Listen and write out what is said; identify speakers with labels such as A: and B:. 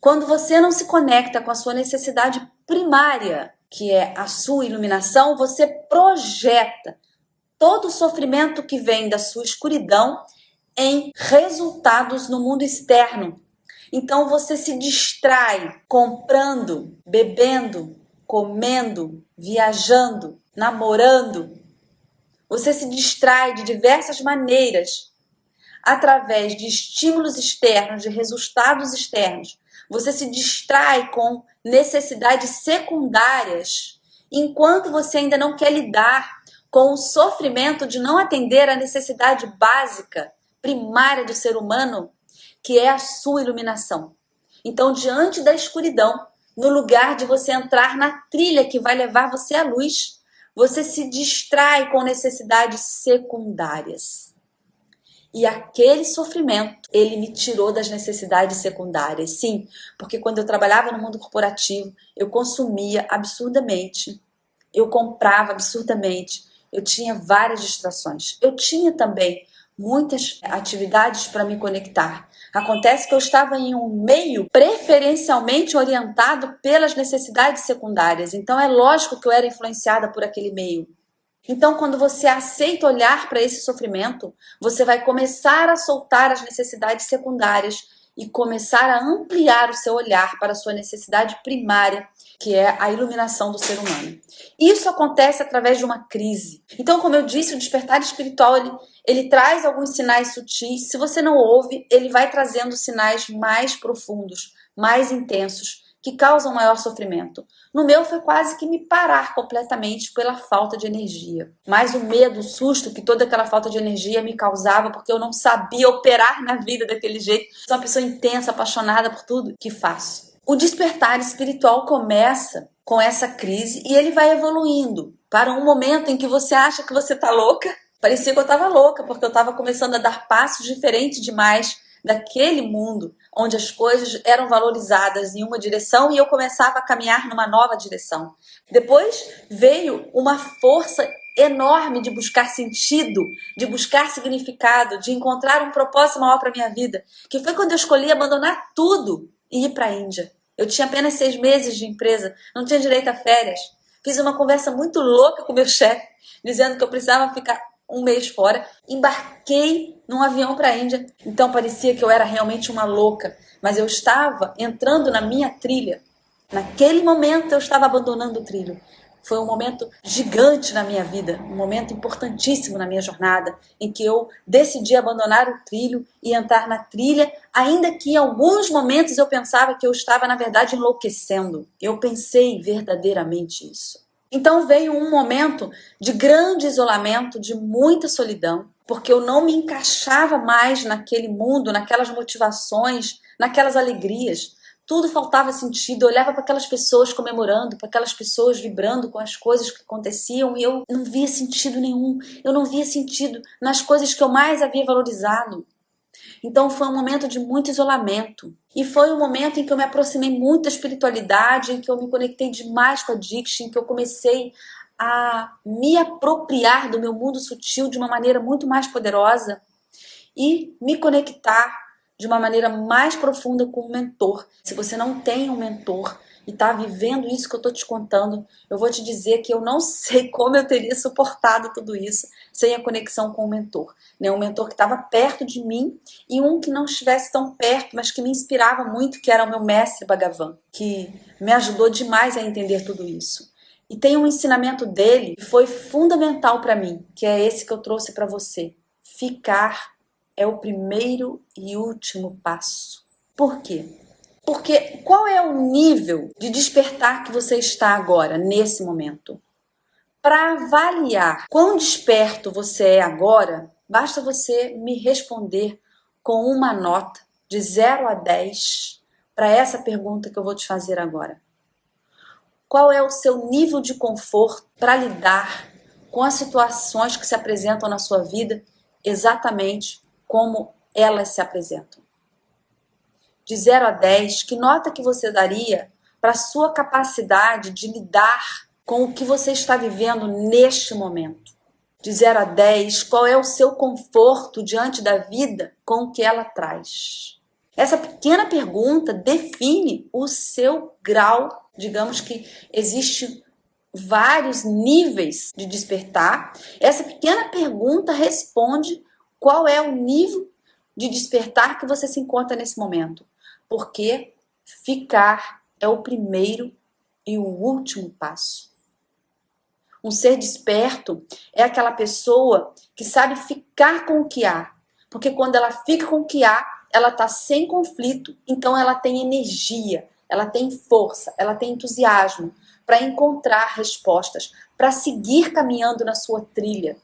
A: Quando você não se conecta com a sua necessidade primária, que é a sua iluminação, você projeta todo o sofrimento que vem da sua escuridão em resultados no mundo externo. Então você se distrai comprando, bebendo, comendo, viajando, namorando. Você se distrai de diversas maneiras através de estímulos externos, de resultados externos. Você se distrai com necessidades secundárias, enquanto você ainda não quer lidar com o sofrimento de não atender à necessidade básica, primária do ser humano, que é a sua iluminação. Então, diante da escuridão, no lugar de você entrar na trilha que vai levar você à luz, você se distrai com necessidades secundárias. E aquele sofrimento, ele me tirou das necessidades secundárias. Sim, porque quando eu trabalhava no mundo corporativo, eu consumia absurdamente, eu comprava absurdamente, eu tinha várias distrações. Eu tinha também muitas atividades para me conectar. Acontece que eu estava em um meio preferencialmente orientado pelas necessidades secundárias. Então é lógico que eu era influenciada por aquele meio. Então, quando você aceita olhar para esse sofrimento, você vai começar a soltar as necessidades secundárias e começar a ampliar o seu olhar para a sua necessidade primária, que é a iluminação do ser humano. Isso acontece através de uma crise. Então, como eu disse, o despertar espiritual, ele traz alguns sinais sutis. Se você não ouve, ele vai trazendo sinais mais profundos, mais intensos, que causam maior sofrimento. No meu foi quase que me parar completamente pela falta de energia. Mas o medo, o susto que toda aquela falta de energia me causava, porque eu não sabia operar na vida daquele jeito. Sou uma pessoa intensa, apaixonada por tudo que faço. O despertar espiritual começa com essa crise e ele vai evoluindo para um momento em que você acha que você está louca. Parecia que eu estava louca, porque eu estava começando a dar passos diferentes demais daquele mundo onde as coisas eram valorizadas em uma direção e eu começava a caminhar numa nova direção. Depois veio uma força enorme de buscar sentido, de buscar significado, de encontrar um propósito maior para minha vida, que foi quando eu escolhi abandonar tudo e ir para a Índia. Eu tinha apenas 6 meses de empresa, não tinha direito a férias. Fiz uma conversa muito louca com meu chefe, dizendo que eu precisava ficar um mês fora, embarquei num avião para a Índia. Então parecia que eu era realmente uma louca, mas eu estava entrando na minha trilha. Naquele momento eu estava abandonando o trilho. Foi um momento gigante na minha vida, um momento importantíssimo na minha jornada, em que eu decidi abandonar o trilho e entrar na trilha, ainda que em alguns momentos eu pensava que eu estava, na verdade, enlouquecendo. Eu pensei verdadeiramente isso. Então veio um momento de grande isolamento, de muita solidão, porque eu não me encaixava mais naquele mundo, naquelas motivações, naquelas alegrias. Tudo faltava sentido. Eu olhava para aquelas pessoas comemorando, para aquelas pessoas vibrando com as coisas que aconteciam e eu não via sentido nenhum. Eu não via sentido nas coisas que eu mais havia valorizado. Então foi um momento de muito isolamento. E foi um momento em que eu me aproximei muito da espiritualidade, em que eu me conectei demais com a Dixie, em que eu comecei a me apropriar do meu mundo sutil de uma maneira muito mais poderosa e me conectar de uma maneira mais profunda com o mentor. Se você não tem um mentor e está vivendo isso que eu estou te contando, eu vou te dizer que eu não sei como eu teria suportado tudo isso sem a conexão com o mentor. Um mentor que estava perto de mim e um que não estivesse tão perto, mas que me inspirava muito, que era o meu mestre Bhagavan, que me ajudou demais a entender tudo isso. E tem um ensinamento dele que foi fundamental para mim, que é esse que eu trouxe para você. Ficar é o primeiro e último passo. Por quê? Porque qual é o nível de despertar que você está agora, nesse momento? Para avaliar quão desperto você é agora, basta você me responder com uma nota de 0 a 10 para essa pergunta que eu vou te fazer agora. Qual é o seu nível de conforto para lidar com as situações que se apresentam na sua vida exatamente como elas se apresentam? De 0 a 10, que nota que você daria para a sua capacidade de lidar com o que você está vivendo neste momento? De 0 a 10, qual é o seu conforto diante da vida com o que ela traz? Essa pequena pergunta define o seu grau. Digamos que existe vários níveis de despertar. Essa pequena pergunta responde qual é o nível de despertar que você se encontra nesse momento. Porque ficar é o primeiro e o último passo. Um ser desperto é aquela pessoa que sabe ficar com o que há. Porque quando ela fica com o que há, ela está sem conflito, então ela tem energia, ela tem força, ela tem entusiasmo para encontrar respostas, para seguir caminhando na sua trilha.